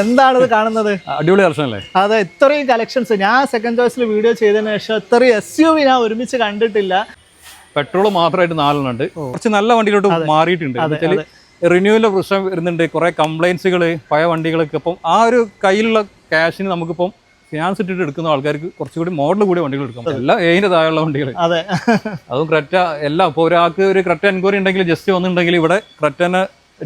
എന്താണ് ഇത് കാണുന്നത്? അടിപൊളി കളക്ഷൻ അല്ലേ? അതെ, ഇത്രയും കളക്ഷൻസ് ഞാൻ സെക്കൻഡ് ചോയ്സിൽ വീഡിയോ ചെയ്തതിന് ശേഷം ഇത്രയും SUV ഞാൻ ഒരുമിച്ച് കണ്ടിട്ടില്ല. പെട്രോൾ മാത്രമായിട്ട് 4 ഉണ്ട്. കുറച്ച് നല്ല വണ്ടിയിലോട്ട് മാറിയിട്ടുണ്ട്. റിന്യൂവലിന്റെ പ്രശ്നം വരുന്നുണ്ട്, കുറെ കംപ്ലൈൻസുകൾ, പഴയ വണ്ടികളൊക്കെ. അപ്പം ആ ഒരു കയ്യിലുള്ള ക്യാഷിന് നമുക്കിപ്പം ഫിനാൻസ് ഇട്ടിട്ട് എടുക്കുന്ന ആൾക്കാർക്ക് കുറച്ചുകൂടി മോഡൽ കൂടിയ വണ്ടികൾ എടുക്കാം. എല്ലാം ഏതിന്റെ താഴെയുള്ള വണ്ടികൾ. അതെ, അതും ക്രെറ്റ എല്ലാം. ഇപ്പോൾ ഒരാൾക്ക് ഒരു ക്രെറ്റ എൻക്വയറി ഉണ്ടെങ്കിൽ ജസ്റ്റ് വന്നിട്ടുണ്ടെങ്കിൽ ഇവിടെ ക്രെറ്റന്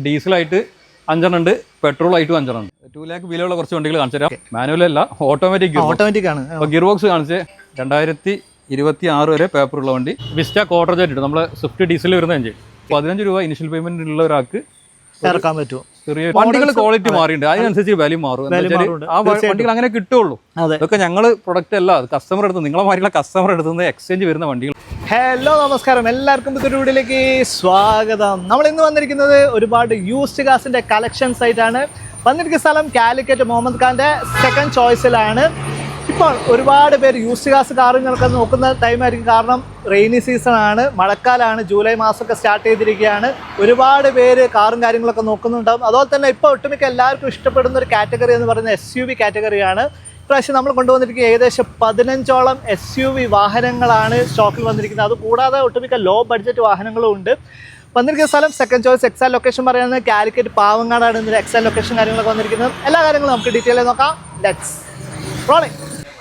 ഡീസലായിട്ട് 5 ഉണ്ട്, പെട്രോൾ ആയിട്ട് 5 ഉണ്ട്. 2 lakh വിലയുള്ള കുറച്ച് വണ്ടികൾ കാണിച്ചു തരാം. മാനുവൽ അല്ല, ഓട്ടോമാറ്റിക് ആണ്. അപ്പോൾ ഗിയർ ബോക്സ് കാണിച്ച് 2026 വരെ പേപ്പറുള്ള വണ്ടി. വിസ്റ്റ ക്വാർട്ടർ ജെറ്റ് ഇട്ട് നമ്മളെ സ്വിഫ്റ്റ് ഡീസൽ വരുന്ന എഞ്ചിൻ. 15 രൂപ ഇനിഷ്യൽ പേയ്മെന്റ് ഉള്ള ഒരാൾക്ക് ഇറക്കാൻ പറ്റുമോ? ചെറിയ വണ്ടികൾ ക്വാളിറ്റി മാറിയിട്ടുണ്ട്, അതിനനുസരിച്ച് വാല്യൂ മാറും. ആ വണ്ടികൾ അങ്ങനെ കിട്ടുള്ളൂ. ഇതൊക്കെ ഞങ്ങൾ പ്രൊഡക്റ്റ് അല്ല, കസ്റ്റമർ എടുത്ത് നിങ്ങളെ മാറിയുള്ള കസ്റ്റമർ എടുത്തുന്നത് എക്സ്ചേഞ്ച് വരുന്ന വണ്ടികൾ. ഹലോ, നമസ്കാരം, എല്ലാവർക്കും പുതിയൊരു വീഡിയോയിലേക്ക് സ്വാഗതം. നമ്മൾ ഇന്ന് വന്നിരിക്കുന്നത് ഒരുപാട് യൂസ്ഡ് കാസിന്റെ കളക്ഷൻസ് ആയിട്ടാണ്. വന്നിരിക്കുന്ന സ്ഥലം കാലിക്കറ്റ് മുഹമ്മദ് ഖാന്റെ സെക്കൻഡ് ചോയ്സിലാണ്. ഇപ്പോൾ ഒരുപാട് പേര് യൂസ്ഡ് കാസ് കാറുകളൊക്കെ നോക്കുന്ന ടൈമായിരിക്കും, കാരണം റെയിനി സീസൺ ആണ്, മഴക്കാലമാണ്, ജൂലൈ മാസമൊക്കെ സ്റ്റാർട്ട് ചെയ്തിരിക്കുകയാണ്. ഒരുപാട് പേര് കാറും കാര്യങ്ങളൊക്കെ നോക്കുന്നുണ്ടാവും. അതുപോലെ തന്നെ ഇപ്പോൾ ഒട്ടുമിക്ക എല്ലാവർക്കും ഇഷ്ടപ്പെടുന്ന ഒരു കാറ്റഗറി എന്ന് പറയുന്നത് SUV കാറ്റഗറിയാണ്. ഇപ്രാവശ്യം നമ്മൾ കൊണ്ടുവന്നിരിക്കുന്നത് ഏകദേശം 15ഓളം SUV വാഹനങ്ങളാണ് സ്റ്റോക്കിൽ വന്നിരിക്കുന്നത്. അതുകൂടാതെ ഒട്ടുമിക്ക ലോ ബഡ്ജറ്റ് വാഹനങ്ങളും ഉണ്ട്. വന്നിരിക്കുന്ന സ്ഥലം സെക്കൻഡ് ചോയ്സ്. എക്സാക്ട് ലൊക്കേഷൻ പറയുന്നത് കാലിക്കറ്റ് പാവങ്ങാടാണ്. ഇതിൻ്റെ എക്സാക്ട് ലൊക്കേഷൻ കാര്യങ്ങളൊക്കെ വന്നിരിക്കുന്നത്. എല്ലാ കാര്യങ്ങളും നമുക്ക് ഡീറ്റെയിൽ നോക്കാം. Let's rolling.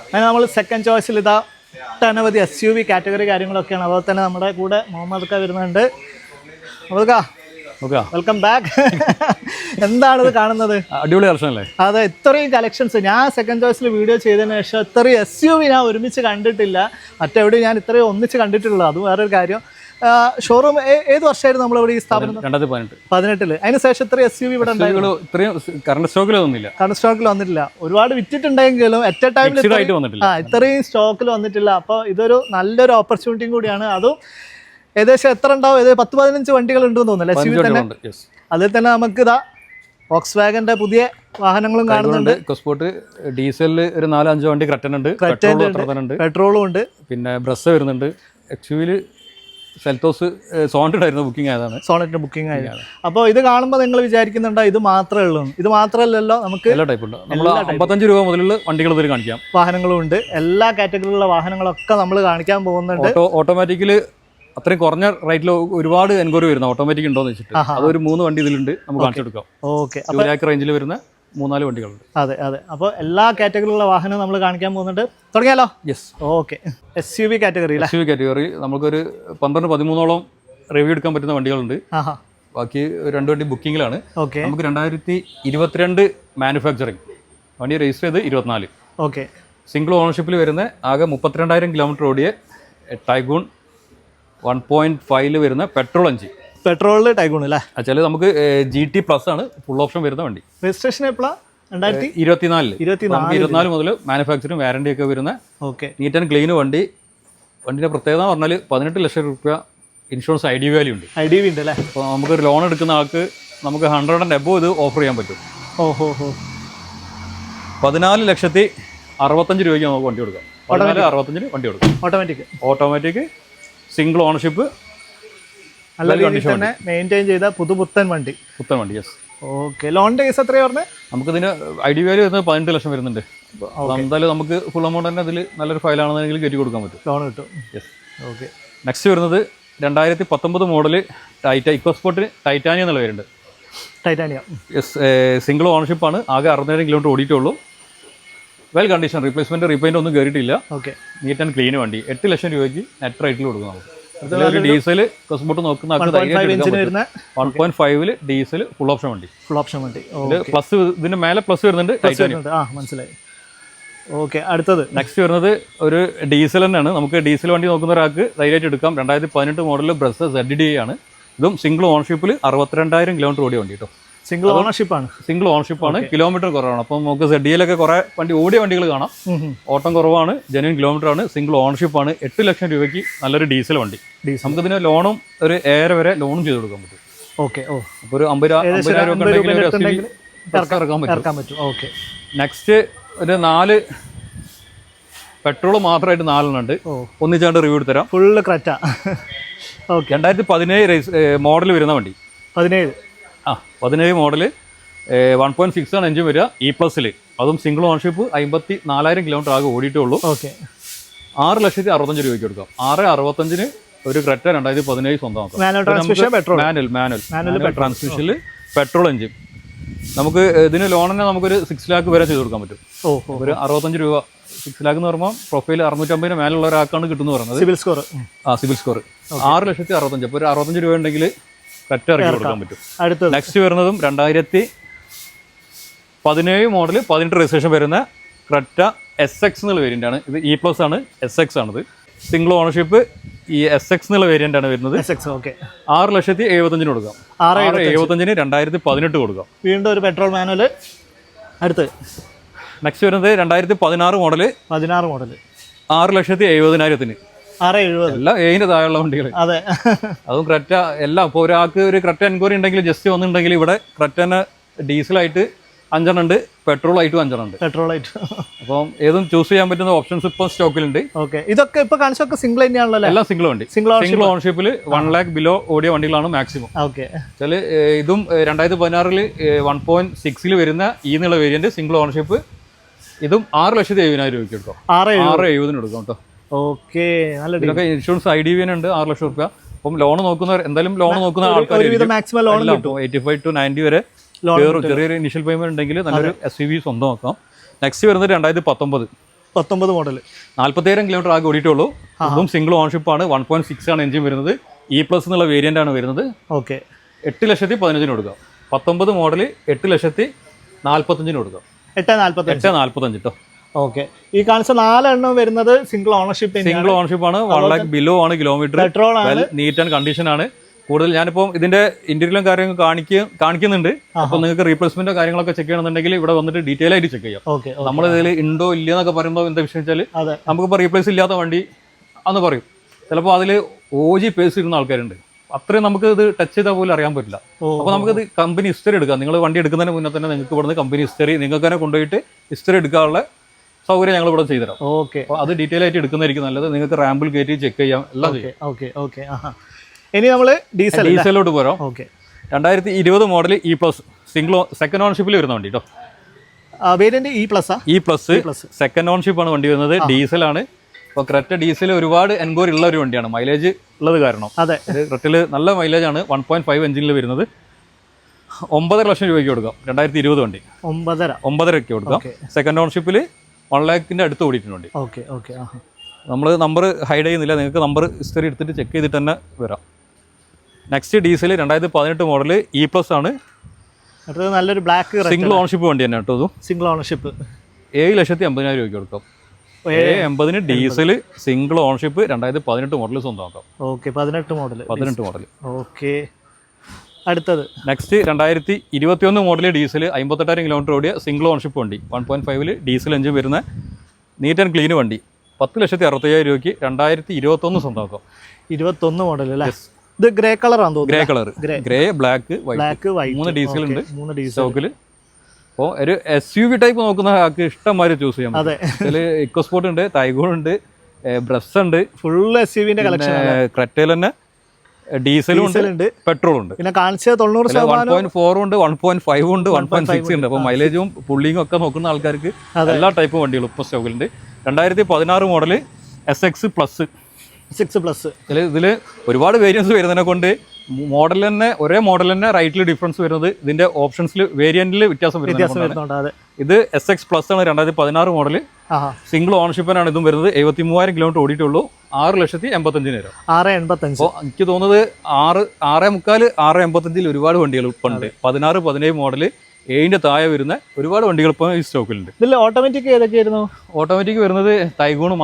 അങ്ങനെ നമ്മൾ സെക്കൻഡ് ചോയ്സിൽ ഇതാ ഒട്ടനവധി SUV കാറ്റഗറി കാര്യങ്ങളൊക്കെയാണ്. അതുപോലെ തന്നെ നമ്മുടെ കൂടെ മുഹമ്മദ് ഖാ വരുന്നുണ്ട്. Muhammad Khan, welcome back. എന്താണ് ഇത് കാണുന്നത്? അടിപൊളി കളക്ഷൻ അല്ലേ? അതെ, ഇത്രയും കളക്ഷൻസ് ഞാൻ സെക്കൻഡ് ചോയ്സിൽ വീഡിയോ ചെയ്തതിന് ശേഷം ഇത്രയും SUV ഞാൻ ഒരുമിച്ച് കണ്ടിട്ടില്ല. മറ്റെവിടെ ഞാൻ ഇത്രയും ഒന്നിച്ച് കണ്ടിട്ടുള്ളൂ. അതും വേറൊരു കാര്യം. ഷോറൂം ഏത് വർഷമായിരുന്നു നമ്മളിവിടെ ഈ സ്ഥാപനം? 2018. അതിന് ശേഷം ഇത്രയും SUV ഇവിടെ ഉണ്ടായിരുന്നു. കറണ്ട് സ്റ്റോക്കിൽ വന്നിട്ടില്ല. ഒരുപാട് വിറ്റിട്ടുണ്ടെങ്കിലും അറ്റ് എ ടൈമിൽ ഇത്രയും സ്റ്റോക്കിൽ വന്നിട്ടില്ല. അപ്പോൾ ഇതൊരു നല്ലൊരു ഓപ്പർച്യൂണിറ്റിയും കൂടിയാണ്. അതും ഏകദേശം എത്ര ഉണ്ടാവും? 10-15 വണ്ടികൾ ഉണ്ടെന്ന് തോന്നുന്നു SUV തന്നെ. അതിൽ തന്നെ നമുക്ക് ഇതാ വോക്സ് വാഗന്റെ പുതിയ വാഹനങ്ങളും കാണുന്നുണ്ട്. എക്കോസ്പോർട്ട് ഡീസലിൽ ഒരു 4-5 വണ്ടി ക്രെറ്റനുണ്ട്, പെട്രോളും ഉണ്ട്, പിന്നെ ബ്രസ് വരുന്നുണ്ട്. SUV സെൽത്തോസ് സോണറ്റ് ആയിരുന്നു, ബുക്കിംഗ് ആയതാണ്. സോണറ്റിന് ബുക്കിംഗ് ആയത്. അപ്പോൾ ഇത് കാണുമ്പോൾ നിങ്ങൾ വിചാരിക്കുന്നുണ്ടോ ഇത് മാത്രമേ ഉള്ളൂ? ഇത് മാത്രമല്ലല്ലോ, നമുക്ക് എല്ലാ ടൈപ്പ് ഉണ്ട്. നമ്മൾ 55 രൂപ മുതലുള്ള വണ്ടികൾ ഇതിൽ കാണിക്കാം. വാഹനങ്ങളും ഉണ്ട്. എല്ലാ കാറ്റഗറിയിലുള്ള വാഹനങ്ങളൊക്കെ നമ്മൾ കാണിക്കാൻ പോകുന്നുണ്ട്. ഓട്ടോമാറ്റിക്കിൽ അത്രയും കുറഞ്ഞ റേറ്റിൽ ഒരുപാട് എൻക്വയറി വരുന്ന ഓട്ടോമാറ്റിക് ഉണ്ടോ എന്ന് വെച്ചിട്ട് അതൊരു 3 വണ്ടി ഇതിലുണ്ട്, നമുക്ക് കാണിച്ചു കൊടുക്കാം. ഓക്കെ, 2 lakh റേഞ്ചിൽ വരുന്ന 3-4 വണ്ടികളുണ്ട്. അതെ. അപ്പോൾ എല്ലാ കാറ്റഗറിയിലുള്ള വാഹനം നമ്മൾ കാണിക്കാൻ പോകുന്നുണ്ട്. തുടങ്ങിയാലോ? യെസ്. ഓക്കെ. SUV കാറ്റഗറി നമുക്കൊരു 12-13ഓളം റിവ്യൂ എടുക്കാൻ പറ്റുന്ന വണ്ടികളുണ്ട്. ബാക്കി 2 വണ്ടി ബുക്കിങ്ങിലാണ്. നമുക്ക് 2022 മാനുഫാക്ചറിങ് വണ്ടി രജിസ്റ്റർ ചെയ്ത് 24. ഓക്കെ. സിംഗിൾ ഓണർഷിപ്പിൽ വരുന്ന ആകെ 32,000 കിലോമീറ്റർ ഓടിയ ടൈഗൂൺ 1.5 വരുന്ന പെട്രോൾ എഞ്ചിൻ. പെട്രോളിൽ ടൈഗൂൺ അല്ലേ? വെച്ചാൽ നമുക്ക് GT പ്ലസ് ആണ് ഫുൾ ഓപ്ഷൻ വരുന്ന വണ്ടി. രജിസ്ട്രേഷൻ എപ്പോഴാണ്? 2024 മുതൽ മാനുഫാക്ചറിങ് വാറണ്ടി ഒക്കെ വരുന്ന നീറ്റ് ആൻഡ് ക്ലീൻ വണ്ടി. വണ്ടിയുടെ പ്രത്യേകത എന്ന് പറഞ്ഞാൽ 18 ലക്ഷം രൂപ ഇൻഷുറൻസ് ID വാല്യൂ ഉണ്ട്. ഉണ്ട് അല്ലേ? അപ്പോൾ നമുക്കൊരു ലോൺ എടുക്കുന്ന ആൾക്ക് നമുക്ക് 100 and above ഇത് ഓഫർ ചെയ്യാൻ പറ്റും. 14,65,000 രൂപയ്ക്ക് നമുക്ക് വണ്ടി കൊടുക്കാം. 14,65,000 വണ്ടി കൊടുക്കാം. ഓട്ടോമാറ്റിക് സിംഗിൾ ഓണർഷിപ്പ്, നല്ല രീതിയിൽ തന്നെ മെയിൻറ്റെയിൻ ചെയ്ത പുത്തൻ വണ്ടി. യെസ്. ഓക്കെ. ലോണിന്റെ കേസ് എത്രയാണ് പറഞ്ഞത്? നമുക്കിതിന് ID വാല്യൂ വരുന്നത് 18 ലക്ഷം വരുന്നുണ്ട്. എന്തായാലും നമുക്ക് ഫുൾ എമൗണ്ട് തന്നെ അതിൽ നല്ലൊരു ഫയലാണെന്നെങ്കിൽ കയറ്റി കൊടുക്കാൻ പറ്റും, ലോൺ കിട്ടും. യെസ്. ഓക്കെ. നെക്സ്റ്റ് വരുന്നത് 2019 മോഡല് ഇക്കോസ്പോർട്ട് ടൈറ്റാനിയം എന്നുള്ള പേരുണ്ട്. ടൈറ്റാനിയം. യെസ്. സിംഗിൾ ഓണർഷിപ്പാണ്. ആകെ 60,000 കിലോമീറ്റർ ഓടിയിട്ടുള്ളൂ. വെൽ കണ്ടീഷൻ, റീപ്ലേസ്മെന്റ് റീപെയിന്റ് ഒന്നും കയറിയിട്ടില്ല. ഓക്കെ. നീറ്റ് ആൻഡ് ക്ലീൻ വണ്ടി. 8 ലക്ഷം രൂപയ്ക്ക് നെറ്റ് റേറ്റിൽ കൊടുക്കും നമുക്ക്. ഡീസൽ ഇക്കോസ്പോർട്ട് നോക്കുന്ന 1.5 ഡീസൽ ഫുൾ ഓപ്ഷൻ വണ്ടി. പ്ലസ് ഇതിന്റെ മേലെ പ്ലസ് വരുന്നുണ്ട്. മനസ്സിലായി. ഓക്കെ. അടുത്തത് നെക്സ്റ്റ് വരുന്നത് ഒരു ഡീസൽ തന്നെയാണ്. നമുക്ക് ഡീസൽ വണ്ടി നോക്കുന്ന ഒരാൾക്ക് ധൈര്യമായിട്ട് എടുക്കാം. 2018 മോഡൽ ബ്രസ് ZD ആണ്. ഇതും സിംഗിൾ ഓണർഷിപ്പിൽ 62,000 കിലോമീറ്റർ ഓടിയ വണ്ടി കേട്ടോ. സിംഗിൾ ഓണർഷിപ്പാണ്. കിലോമീറ്റർ കുറവാണ്. അപ്പം നമുക്ക് ZD-യിലൊക്കെ കുറെ ഓടിയ വണ്ടികൾ കാണാം. ഓട്ടം കുറവാണ്, ജെന്യൂൻ കിലോമീറ്റർ ആണ്, സിംഗിൾ ഓണർഷിപ്പാണ്. 8 ലക്ഷം രൂപയ്ക്ക് നല്ലൊരു ഡീസൽ വണ്ടി. നമുക്കിതിന് ലോണും ഒരു 1.5 വരെ ലോണും ചെയ്ത് കൊടുക്കാൻ പറ്റും. ഓക്കെ. അപ്പോൾ ഒരു 50,000 രൂപ ഇറക്കാൻ പറ്റും. ഓക്കെ. നെക്സ്റ്റ് ഒരു 4 പെട്രോൾ മാത്രമായിട്ട് 4 ഉണ്ട്. ഒന്നിച്ചാണ്ട് റിവ്യൂ എടുത്തരാം. Full Creta. ഓക്കെ. 2017 മോഡൽ വരുന്ന വണ്ടി. 17 മോഡല് 1.6 ആണ് എഞ്ചിൻ വരിക E+ൽ. അതും സിംഗിൾ ഓണർഷിപ്പ് 54,000 കിലോമീറ്റർ ആകെ ഓടിയിട്ടേ ഉള്ളൂ. ഓക്കെ. 6,65,000 രൂപയ്ക്ക് കൊടുക്കാം. 6,65,000 ഒരു ക്രെറ്റ 2017 സ്വന്തമാക്കാം. മാനുവൽ ട്രാൻസ്മിഷനിൽ പെട്രോൾ എഞ്ചിൻ. നമുക്ക് ഇതിന് ലോൺ തന്നെ നമുക്കൊരു 6 ലാഖ് വരെ ചെയ്ത് കൊടുക്കാൻ പറ്റും. ഒരു 65 രൂപ. 6 ലാഖ് എന്ന് പറയുമ്പോൾ പ്രൊഫൈൽ 650 മേലുള്ള ഒരാൾക്കാണ് കിട്ടുന്നത് പറയുന്നത്. Civil score. Civil score 6,65,000. അപ്പോൾ ഒരു 65 രൂപ ഉണ്ടെങ്കിൽ ക്രെറ്റ ഇറക്കി കൊടുക്കാൻ പറ്റും. നെക്സ്റ്റ് വരുന്നതും 2017 മോഡൽ 18 രജിസ്ട്രേഷൻ വരുന്ന ക്രെറ്റ SX എന്നുള്ള വേരിയന്റ് ആണ്. ഇത് E+ ആണ്, SX ആണിത്. സിംഗിൾ ഓണർഷിപ്പ് ഈ SX എന്നുള്ള വേരിയന്റ് ആണ് വരുന്നത്. 6,75,000 കൊടുക്കാം. 6,75,000 2018 കൊടുക്കാം. വീണ്ടും ഒരു പെട്രോൾ മാനുവൽ. അടുത്ത് നെക്സ്റ്റ് വരുന്നത് 2016 മോഡൽ. 6,70,000. 6,70,000 എല്ലാം ഏതിന്റെ താഴെയുള്ള വണ്ടികൾ. അതെ. അതും ക്രെറ്റ എല്ലാം. ഇപ്പോൾ ഒരാൾക്ക് ഒരു ക്രെറ്റ എൻക്വയറി ഉണ്ടെങ്കിൽ ജസ്റ്റ് വന്നിട്ടുണ്ടെങ്കിൽ ഇവിടെ ക്രെറ്റന് ഡീസലായിട്ട് 5 ഉണ്ട്, പെട്രോൾ ആയിട്ടും 5 ഉണ്ട്. അപ്പം ഏതും ചൂസ് ചെയ്യാൻ പറ്റുന്ന ഓപ്ഷൻസ് ഇപ്പം സ്റ്റോക്കിലുണ്ട്. ഓക്കെ. ഇതൊക്കെ ഇപ്പൊ കാണിച്ചൊക്കെ സിംഗിൾ തന്നെയാണല്ലോ. എല്ലാം സിംഗിൾ വണ്ടി. സിംഗിൾ ഓണർഷിപ്പിൽ 1 ലാഖ് ബിലോ ഓടിയ വണ്ടികളാണ് മാക്സിമം. ഓക്കെ. ഇതും 2016 1.6 വരുന്ന എന്നുള്ള വേരിയന്റ് സിംഗിൾ ഓണർഷിപ്പ്. ഇതും 6,70,000 രൂപയ്ക്ക് എടുക്കാം. 6,70,000 എടുക്കാം കേട്ടോ. ഓക്കെ. ഇതിനൊക്കെ ഇൻഷുറൻസ് IDV ഉണ്ട് 6 ലക്ഷം രൂപ. അപ്പം ലോൺ നോക്കുന്നവർ എന്തായാലും ലോൺ നോക്കുന്ന ആൾക്കാർ 85 to 90 വരെ ചെറിയൊരു ഇനിഷ്യൽ പേയ്മെന്റ് ഉണ്ടെങ്കിൽ നല്ലൊരു SUV സ്വന്തമാക്കാം. നെക്സ്റ്റ് വരുന്നത് 2019 മോഡൽ. 40,000 കിലോമീറ്റർ ആകെ ഓടിയിട്ടുള്ളൂ. അതും സിംഗിൾ ഓണർഷിപ്പ് ആണ്. 1.6 ആണ് എഞ്ചിൻ വരുന്നത്. E+ എന്നുള്ള വേരിയന്റ് ആണ് വരുന്നത്. ഓക്കെ. 8,15,000 കൊടുക്കാം. 19 മോഡൽ 8,45,000 കൊടുക്കാം. 8,45 കേട്ടോ. ഓക്കെ. ഈ കാണിച്ച 4 എണ്ണം വരുന്നത് സിംഗിൾ ഓണർഷിപ്പ് ആണ്. 1 ലാഖ് ബിലോ ആണ് കിലോമീറ്റർ. നീറ്റ് ആൻഡ് കണ്ടീഷൻ ആണ്. കൂടുതൽ ഞാനിപ്പോൾ ഇതിന്റെ ഇന്റീരിയലും കാര്യങ്ങൾ കാണിക്കുന്നുണ്ട്. അപ്പോൾ നിങ്ങൾക്ക് റീപ്ലേസ്മെന്റോ കാര്യങ്ങളൊക്കെ ചെക്ക് ചെയ്യണമെന്നുണ്ടെങ്കിൽ ഇവിടെ വന്നിട്ട് ഡീറ്റെയിൽ ആയിട്ട് ചെക്ക് ചെയ്യാം. നമ്മൾ ഇതിൽ ഉണ്ടോ ഇല്ല എന്നൊക്കെ പറയുമ്പോൾ എന്താ വിഷയം വെച്ചാൽ നമുക്കിപ്പോൾ റീപ്ലേസ് ഇല്ലാത്ത വണ്ടി എന്ന് പറയും. ചിലപ്പോൾ അതിൽ OG പേസ് ഇടുന്ന ആൾക്കാരുണ്ട്. അത്രയും നമുക്ക് ഇത് ടച്ച് ചെയ്താൽ പോലും അറിയാൻ പറ്റില്ല. അപ്പോൾ നമുക്കിത് കമ്പനി ഹിസ്റ്ററി എടുക്കാം. നിങ്ങൾ വണ്ടി എടുക്കുന്നതിന് മുന്നേ തന്നെ നിങ്ങൾക്ക് ഇവിടുന്ന് കമ്പനി ഹിസ്റ്ററി നിങ്ങൾക്ക് തന്നെ കൊണ്ടുപോയിട്ട് ഹിസ്റ്ററി എടുക്കാനുള്ള സൗകര്യം ഞങ്ങൾ ഇവിടെ ചെയ്തുതരാം. ഓക്കെ. അപ്പോൾ അത് ഡീറ്റെയിൽ ആയിട്ട് എടുക്കുന്നതായിരിക്കും നല്ലത്. നിങ്ങൾക്ക് റാമ്പിൽ കയറ്റി ചെക്ക് ചെയ്യാം, എല്ലാം ചെയ്യാം. ഓക്കെ. ഇനി നമ്മൾ ഡീസലോട്ട് പോരാം. 2020 മോഡൽ E+ സിംഗിൾ സെക്കൻഡ് ഓണർഷിപ്പിൽ വരുന്ന വണ്ടി കേട്ടോ. Variant E+. സെക്കൻഡ് ഓണർഷിപ്പ് ആണ് വണ്ടി വരുന്നത്. ഡീസലാണ്. അപ്പോൾ ക്രെറ്റ ഡീസൽ ഒരുപാട് എൻക്വയറി ഉള്ള ഒരു വണ്ടിയാണ്. മൈലേജ് ഉള്ളത് കാരണം. ക്രെറ്റയിൽ നല്ല മൈലേജ് ആണ്. 1.5 എഞ്ചിനിൽ വരുന്നത്. 9.5 ലക്ഷം രൂപയ്ക്ക് കൊടുക്കാം. 2020 വണ്ടി 9.5 കൊടുക്കാം. സെക്കൻഡ് ഓണർഷിപ്പിൽ 1 ലാഖിന്റെ അടുത്ത് ഓടിയിട്ടുണ്ട്. നമ്മൾ നമ്പർ ഹൈഡ് ചെയ്യുന്നില്ല. നിങ്ങൾക്ക് നമ്പർ ഹിസ്റ്ററി എടുത്തിട്ട് ചെക്ക് ചെയ്തിട്ട് തന്നെ വരാം. നെക്സ്റ്റ് ഡീസൽ 2018 മോഡൽ E+ ആണ്. നല്ലൊരു ബ്ലാക്ക് സിംഗിൾ ഓണർഷിപ്പ് വണ്ടി തന്നെ കേട്ടോ. സിംഗിൾ ഓണർഷിപ്പ് 7,80,000 രൂപയ്ക്ക് കൊടുക്കാം. 7,80,000 ഡീസൽ സിംഗിൾ ഓണർഷിപ്പ് 2018 മോഡൽ സ്വന്തമാക്കാം. 18 മോഡൽ. ഓക്കെ. അടുത്തത് നെക്സ്റ്റ് 2021 മോഡൽ ഡീസൽ 58,000 കിലോമീറ്റർ ഓടിയ സിംഗിൾ ഓണർഷിപ്പ് വണ്ടി. 1.5 ഡീസൽ എഞ്ചിൻ വരുന്ന നീറ്റ് ആൻഡ് ക്ലീൻ വണ്ടി. 10,60,000 രൂപയ്ക്ക് 2021 സ്വന്തമാക്കാം. 21 മോഡൽ അല്ലേ? ഇത് ഗ്രേ കളർ ആണ് തോന്നുന്നു. Grey colour. Grey, black, white 3 diesel ഉണ്ട് സ്റ്റോക്കിൽ. അപ്പോൾ ഒരു SUV ടൈപ്പ് നോക്കുന്ന ആൾക്ക് ഇഷ്ടംമാതിരി ചൂസ് ചെയ്യാം. അതിൽ ഇക്കോസ്പോർട്ട് ഉണ്ട്, ടൈഗോൺ ഉണ്ട്, ബ്രസ് ഉണ്ട്. Full SUV collection. ക്രെറ്റയിൽ തന്നെ ഡീസലും ഉണ്ട്, പെട്രോളും ഉണ്ട്. പിന്നെ കാണിച്ചത് 90% 1.4 ഉണ്ട്, 1.5 ഉണ്ട്, 1.6 ഉണ്ട്. അപ്പോൾ മൈലേജും പുള്ളിങ്ങും ഒക്കെ നോക്കുന്ന ആൾക്കാർക്ക് എല്ലാ ടൈപ്പ് വണ്ടികളും ഇപ്പോൾ സ്റ്റോക്കിലുണ്ട്. 2016 മോഡൽ SX+. ഇതിൽ ഒരുപാട് വേരിയൻസ് വരുന്നതിനെ കൊണ്ട് മോഡൽ തന്നെ ഒരേ മോഡൽ തന്നെ റൈറ്റിൽ ഡിഫറൻസ് വരുന്നത് ഇതിന്റെ ഓപ്ഷൻസിൽ വേരിയന്റിൽ വ്യത്യാസം വരുന്നുണ്ട്. ഇത് SX+ ആണ്. 2016 മോഡൽ സിംഗിൾ ഓണർഷിപ്പിനാണ് ഇതും വരുന്നത്. 73,000 കിലോമീറ്റർ ഓടിയിട്ടുള്ളൂ. 6,85,000. 6,85. അപ്പോൾ എനിക്ക് തോന്നുന്നത് 6.45 6.85 ഒരുപാട് വണ്ടികൾ ഇപ്പം ഉണ്ട്. 16 17 മോഡൽ 7ന്റെ താഴെ വരുന്ന ഒരുപാട് വണ്ടികൾ ഇപ്പം ഈ സ്റ്റോക്കിലുണ്ട്. ഇതിൽ ഓട്ടോമാറ്റിക് ഏതൊക്കെയായിരുന്നു? ഓട്ടോമാറ്റിക് വരുന്നത് ടൈഗൂണും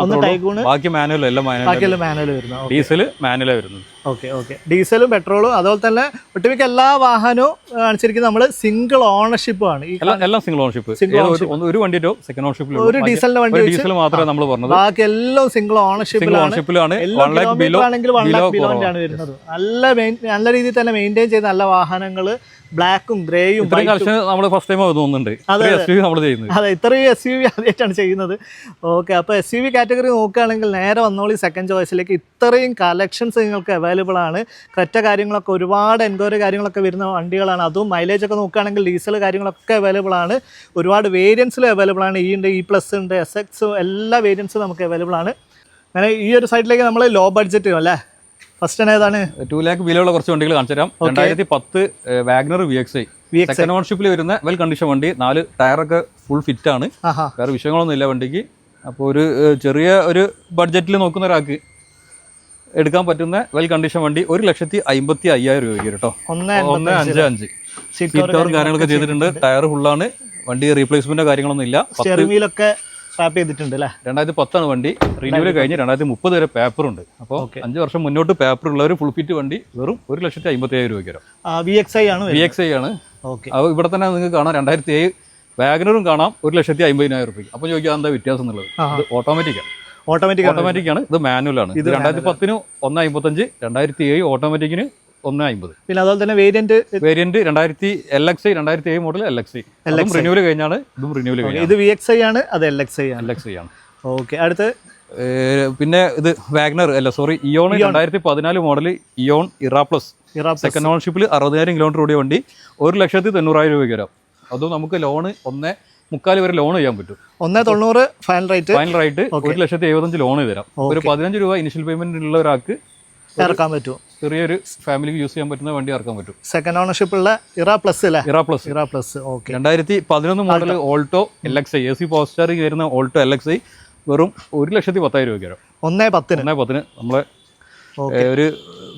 ബാക്കി മാനുവൽ എല്ലാം മാനുവൽ വരുന്നു. ഡീസൽ മാനുവലാണ് വരുന്നത്. ഓക്കെ. ഡീസലും പെട്രോളും അതുപോലെ തന്നെ ഒട്ടുമിക്ക എല്ലാ വാഹനവും കാണിച്ചിരിക്കുന്നത് നമ്മൾ സിംഗിൾ ഓണർഷിപ്പ് ആണ്. എല്ലാം സിംഗിൾ ഓണർഷിപ്പ്. ഒരു വണ്ടിയോ സെക്കൻഡ് ഓൺഷിപ്പിൽ ഒരു ഡീസലിന്റെ വണ്ടി ഡീസൽ മാത്രമേ നമ്മൾ പറഞ്ഞത്. ബാക്കി എല്ലാം സിംഗിൾ ഓണർഷിപ്പിലാണ്. 1 ലാഖ് ബിലോ ആണ് വരുന്നത്. നല്ല രീതിയിൽ തന്നെ മെയിൻറ്റെയിൻ ചെയ്ത നല്ല വാഹനങ്ങൾ ബ്ലാക്കും ഗ്രേയും ഇത്രയും കളക്ഷൻ നമ്മൾ ഫസ്റ്റ് ടൈം തോന്നുന്നുണ്ട് നമ്മൾ ചെയ്യുന്നത്. അതെ, ഇത്രയും SUV ആദ്യമായിട്ടാണ് ചെയ്യുന്നത്. ഓക്കെ, അപ്പോൾ SUV കാറ്റഗറി നോക്കുകയാണെങ്കിൽ നേരെ വന്നോളി സെക്കൻഡ് ചോയ്സിലേക്ക്. ഇത്രയും കളക്ഷൻസ് നിങ്ങൾക്ക് അവൈലബിൾ ആണ്. ക്രെറ്റ കാര്യങ്ങളൊക്കെ ഒരുപാട് എൻക്വയറി കാര്യങ്ങളൊക്കെ വരുന്ന വണ്ടികളാണ്. അതും മൈലേജ് ഒക്കെ നോക്കുകയാണെങ്കിൽ ഡീസൽ കാര്യങ്ങളൊക്കെ അവൈലബിൾ ആണ്. ഒരുപാട് വേരിയൻസിൽ അവൈലബിൾ ആണ്. ഉണ്ട്, E+ ഉണ്ട്, SX, എല്ലാ വേരിയൻസും നമുക്ക് അവൈലബിൾ ആണ്. അങ്ങനെ ഈ ഒരു സൈഡിലേക്ക് നമ്മൾ ലോ ബഡ്ജറ്റ് അല്ലേ, ഫസ്റ്റ് ഏതാണ്? 2 lakh ബിലോയുള്ള കുറച്ച് വണ്ടികൾ കാണിച്ചു തരാം. 2010 വാഗ്നർ VXi സെക്കൻഡ് ഓൺഷിപ്പിൽ വരുന്ന വെൽ കണ്ടീഷൻ വണ്ടി. 4 ടയറൊക്കെ ഫുൾ ഫിറ്റ് ആണ്, വേറെ വിഷയങ്ങളൊന്നും ഇല്ല വണ്ടിക്ക്. അപ്പോൾ ഒരു ചെറിയ ഒരു ബഡ്ജറ്റിൽ നോക്കുന്ന ഒരാൾക്ക് എടുക്കാൻ പറ്റുന്ന വെൽ കണ്ടീഷൻ വണ്ടി 1,55,000 രൂപയ്ക്ക് കേട്ടോ. 155 സീറ്റ് കവറും കാര്യങ്ങളൊക്കെ ചെയ്തിട്ടുണ്ട്. ടയർ ഫുള്ളാണ്. വണ്ടി റീപ്ലേസ്മെന്റോ കാര്യങ്ങളൊന്നും ഇല്ല. സ്റ്റെയറിംഗ് സ്വാപ്പ് ചെയ്തിട്ടുണ്ട് അല്ലേ. 2010 വണ്ടി. റിന്യൂവൽ കഴിഞ്ഞ് 2030 വരെ പേപ്പറുണ്ട്. അപ്പോൾ 5 വർഷം മുന്നോട്ട് പേപ്പർ ഉള്ള ഒരു ഫുൾ ഫിറ്റ് വണ്ടി വെറും 1,55,000 രൂപയ്ക്ക്. VXi ആണ്. അപ്പോൾ ഇവിടെ തന്നെ നിങ്ങൾക്ക് കാണാം 2007 വാഗനറും കാണാം 1,50,000 രൂപയ്ക്ക്. അപ്പോൾ ചോദിക്കുക എന്താ വ്യത്യാസം എന്നുള്ളത്. ഇത് ഓട്ടോമാറ്റിക് ആണ്, ഇത് മാനുവൽ ആണ്. ഇത് 2010 155, 2007 ഓട്ടോമാറ്റിക്കിന് 150. പിന്നെ അതുപോലെ തന്നെ വേരിയന്റ് 2000 2007 മോഡൽ LXi റിന്യൂവൽ കഴിഞ്ഞാണ്. ഇതും റിന്യൂവൽ കഴിഞ്ഞാണ്. ഇത് VXi ആണ്, അത് LXi ആണ്. ഓക്കെ, അടുത്ത് പിന്നെ ഇത് വാഗ്നർ അല്ല സോറി ഇയോൺ 2014 മോഡൽ ഇയോൺ ഇറ പ്ലസ് സെക്കൻഡ് ഓൺഷിപ്പിൽ 60,000 കിലോമീറ്റർ ഓടിയ വണ്ടി 1,90,000 രൂപയ്ക്ക് വരാം. അതും നമുക്ക് ലോണ് 1.25 വരെ ലോൺ ചെയ്യാൻ പറ്റും. 1.90 ഫൈനൽ റേറ്റ് 1,75,000 ലോൺ തരാം. ഒരു 15 രൂപ ഇനിഷ്യൽ പേയ്മെന്റ് ഉള്ള ഒരാൾക്ക് ഇറക്കാൻ പറ്റും. ചെറിയൊരു ഫാമിലിക്ക് യൂസ് ചെയ്യാൻ പറ്റുന്ന വണ്ടി ഇറക്കാൻ പറ്റും. സെക്കൻഡ് ഓണർഷിപ്പ് ഉള്ള ഇറ plus. 2011 model Alto LXi AC power steering വരുന്ന ഓൾട്ടോ LXi വെറും 1,10,000 രൂപയ്ക്ക് വരാം. 1.10 നമ്മളെ ഒരു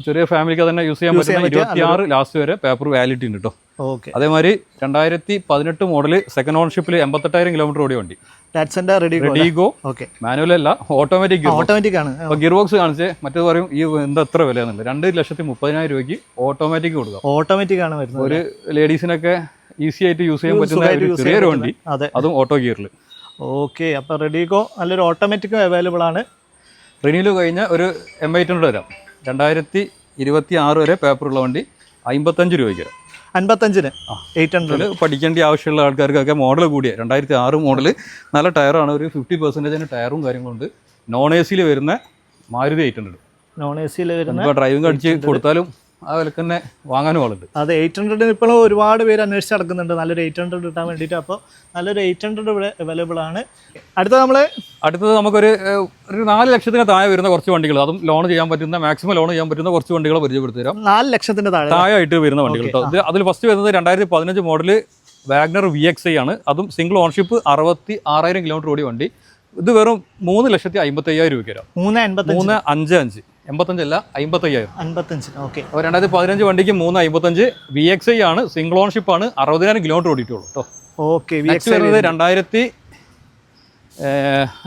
ചെറിയ ഫാമിലിക്ക് തന്നെ യൂസ് ചെയ്യാൻ പറ്റുന്ന 26 ലാസ്റ്റ് വരെ പേപ്പർ വാലിഡിറ്റി ഉണ്ട് കേട്ടോ. അതേമാതിരി 2018 മോഡൽ സെക്കൻഡ് ഓണർഷിപ്പിൽ 88,000 കിലോമീറ്റർ ഓടിയ വണ്ടി. റെഡിഗോ മാനുവൽ അല്ല, ഓട്ടോമാറ്റിക് ആണ്. അപ്പൊ ഗിയർ ബോക്സ് കാണിച്ചേ മറ്റേത് പറയും ഈ എന്താ എത്ര വില എന്നുള്ളത്. 2,30,000 രൂപയ്ക്ക് ഓട്ടോമാറ്റിക് കൊടുക്കാം. ഓട്ടോമാറ്റിക് ആണ് വരുന്നത്. ഒരു ലേഡീസിനൊക്കെ ഈസി ആയിട്ട് യൂസ് ചെയ്യാൻ പറ്റുന്ന ഒരു ചെറിയൊരു വണ്ടി, അതും ഓട്ടോ ഗിയറിൽ. ഓക്കെ, അപ്പൊ റെഡിഗോ നല്ലൊരു ഓട്ടോമാറ്റിക് അവൈലബിൾ ആണ്. റിന്യൂവൽ കഴിഞ്ഞ ഒരു M800 വരാം. 2026 വരെ പേപ്പറുള്ള വണ്ടി 55 രൂപയ്ക്ക് വരാം. 55-ന് 800 പഠിക്കേണ്ട ആവശ്യമുള്ള ആൾക്കാർക്കൊക്കെ മോഡൽ കൂടിയ 2006 മോഡൽ നല്ല ടയറാണ്. ഒരു 50% ടയറും കാര്യങ്ങളുണ്ട്. നോൺ AC വരുന്ന മാരുതി 800. നോൺ AC വരുന്ന ഡ്രൈവിംഗ് അടിച്ച് കൊടുത്താലും ആ വിലക്ക് തന്നെ വാങ്ങാനും ആളുണ്ട്. അതെ, 800 ഇപ്പോഴും ഒരുപാട് പേര് അന്വേഷിച്ച് നടക്കുന്നുണ്ട് നല്ലൊരു 800 കിട്ടാൻ വേണ്ടിയിട്ട്. അപ്പോൾ നല്ലൊരു 800 ഇവിടെ അവൈലബിൾ ആണ്. അടുത്തത് നമുക്കൊരു 4 ലക്ഷത്തിന് താഴെ വരുന്ന കുറച്ച് വണ്ടികൾ, അതും ലോൺ ചെയ്യാൻ പറ്റുന്ന മാക്സിമം ലോൺ ചെയ്യാൻ പറ്റുന്ന കുറച്ച് വണ്ടികളെ പരിചയപ്പെടുത്തി തരാം. 4 ലക്ഷത്തിന് താഴെയായിട്ട് വരുന്ന വണ്ടികൾ കേട്ടോ. അതിൽ ഫസ്റ്റ് വരുന്നത് 2015 മോഡൽ വാഗ്നർ VXi ആണ്. അതും സിംഗിൾ ഓൺഷിപ്പ് 66,000 കിലോമീറ്റർ ഓടിയ വണ്ടി. ഇത് വെറും 3,55,000 രൂപയ്ക്ക് വരാം. 3,55 85 അല്ല 55,000. ഓക്കെ, 2015 വണ്ടിക്ക് 3,55. VXi ആണ്, സിംഗിൾ ഓൺഷിപ്പ് ആണ്, 60,000 കിലോമീറ്റർ ഓടിയിട്ടുള്ളൂ കേട്ടോ. ഓക്കെ, വരുന്നത്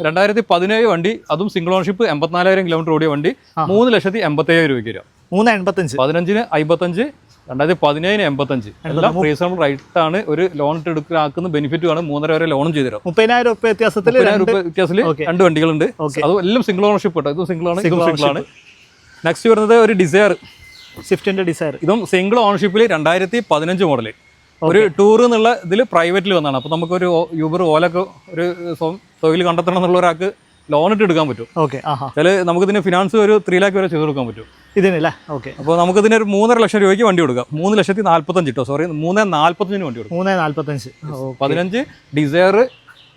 2017 വണ്ടി, അതും സിംഗിൾ ഓൺഷിപ്പ് 84,000 കിലോമീറ്റർ ഓടിയ വണ്ടി 3,80,000 രൂപയ്ക്ക് വരാം. 3,85. 15-ന് 55, 2017-ന് 85. എല്ലാം റീസണബിൾ റൈറ്റ് ആണ്. ഒരു ലോൺ ഇട്ട് എടുക്കുന്ന ബെനിഫിറ്റ് ആണ്. 3.5 വരെ ലോണും ചെയ്തു തരാം. 30,000 രൂപ വ്യത്യാസത്തിൽ 2 വണ്ടികളുണ്ട്. അതും എല്ലാം സിംഗിൾ ഓണർഷിപ്പ് കേട്ടോ. ഇതും സിംഗിൾ ആണ്. നെക്സ്റ്റ് വരുന്നത് ഒരു ഡിസയർ, സ്വിഫ്റ്റിന്റെ ഡിസയർ. ഇതും സിംഗിൾ ഓണർഷിപ്പിൽ 2015 മോഡൽ. ഒരു ടൂർ എന്നുള്ള ഇതിൽ പ്രൈവറ്റിൽ വന്നതാണ്. അപ്പോൾ നമുക്കൊരു യൂബർ ഓലൊക്കെ ഒരു തൊഴിൽ കണ്ടെത്തണം എന്നുള്ള ഒരാൾക്ക് ലോൺ ഇട്ട് എടുക്കാൻ പറ്റും. നമുക്കിതിന് ഫിനാൻസ് ഒരു 3 lakh വരെ ചെയ്ത് കൊടുക്കാൻ പറ്റും ഇതിനല്ലേ. ഓക്കെ, അപ്പോൾ നമുക്കിതിന് ഒരു 3.5 ലക്ഷം രൂപയ്ക്ക് വണ്ടി കൊടുക്കാം. 3,45,000 കേട്ടോ. സോറി, 3,45 വണ്ടി കൊടുക്കും. 3,45. 15 ഡിസയർ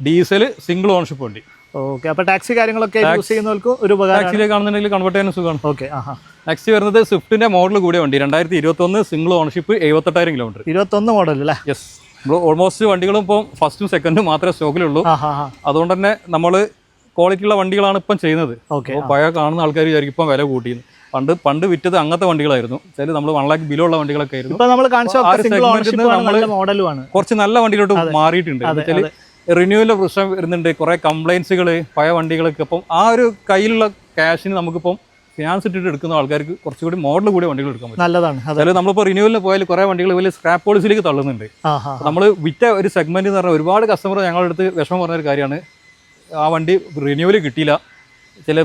ഡീസൽ സിംഗിൾ ഓണർഷിപ്പ് വണ്ടി. ഓക്കെ, അപ്പോൾ ടാക്സി കാര്യങ്ങളൊക്കെ യൂസ് ചെയ്യുന്നവർക്ക് ഒരു ടാക്സിയിലേക്ക് കാണുന്നുണ്ടെങ്കിൽ കൺവേർട്ട് ചെയ്യാൻ സുഖമാണ്. ഓക്കെ, നെക്സ്റ്റ് വരുന്നത് സ്വിഫ്റ്റിന്റെ മോഡൽ കൂടിയ വണ്ടി. 2021 സിംഗിൾ ഓണർഷിപ്പ് 78,000 കിലോമീറ്റർ. 21 മോഡൽ അല്ലേ? യെസ്. നമ്മൾ ഓൾമോസ്റ്റ് വണ്ടികളും ഇപ്പം ഫസ്റ്റും സെക്കൻഡും മാത്രമേ സ്റ്റോക്കിലുള്ളൂ. അതുകൊണ്ട് തന്നെ നമ്മൾ ക്വാളിറ്റി ഉള്ള വണ്ടികളാണ് ഇപ്പം ചെയ്യുന്നത്. പഴയ കാണുന്ന ആൾക്കാർ വിചാരിക്കും ഇപ്പം വില കൂട്ടിയെന്ന്. പണ്ട് വിറ്റത് അങ്ങനത്തെ വണ്ടികളായിരുന്നു. നമ്മൾ 1 lakh ബിലോ ഉള്ള വണ്ടികളൊക്കെ ആയിരുന്നു. കുറച്ച് നല്ല വണ്ടികളോട്ട് മാറിയിട്ടുണ്ട്. റിന്യൂവലിന്റെ പ്രശ്നം വരുന്നുണ്ട്, കുറെ കംപ്ലൈൻസുകൾ, പഴയ വണ്ടികളൊക്കെ. അപ്പം ആ ഒരു കയ്യിലുള്ള ക്യാഷിന് നമുക്കിപ്പം ഫിനാൻസ് ഇട്ടിട്ട് എടുക്കുന്ന ആൾക്കാർക്ക് കുറച്ചുകൂടി മോഡൽ കൂടി വണ്ടികൾ എടുക്കാൻ പറ്റും. നല്ലതാണ്. അതായത് നമ്മളിപ്പോൾ റിന്യൂവലിന് പോയാൽ കുറെ വണ്ടികൾ വലിയ സ്ക്രാപ്പ് പോളിസിയിലേക്ക് തള്ളുന്നുണ്ട്. നമ്മൾ വിറ്റ ഒരു സെഗ്മെന്റ് എന്ന് പറഞ്ഞാൽ ഒരുപാട് കസ്റ്റമർ ഞങ്ങളുടെ അടുത്ത് വിഷമം പറഞ്ഞൊരു കാര്യമാണ്. ആ വണ്ടി റിന്യൂവൽ കിട്ടിയില്ല.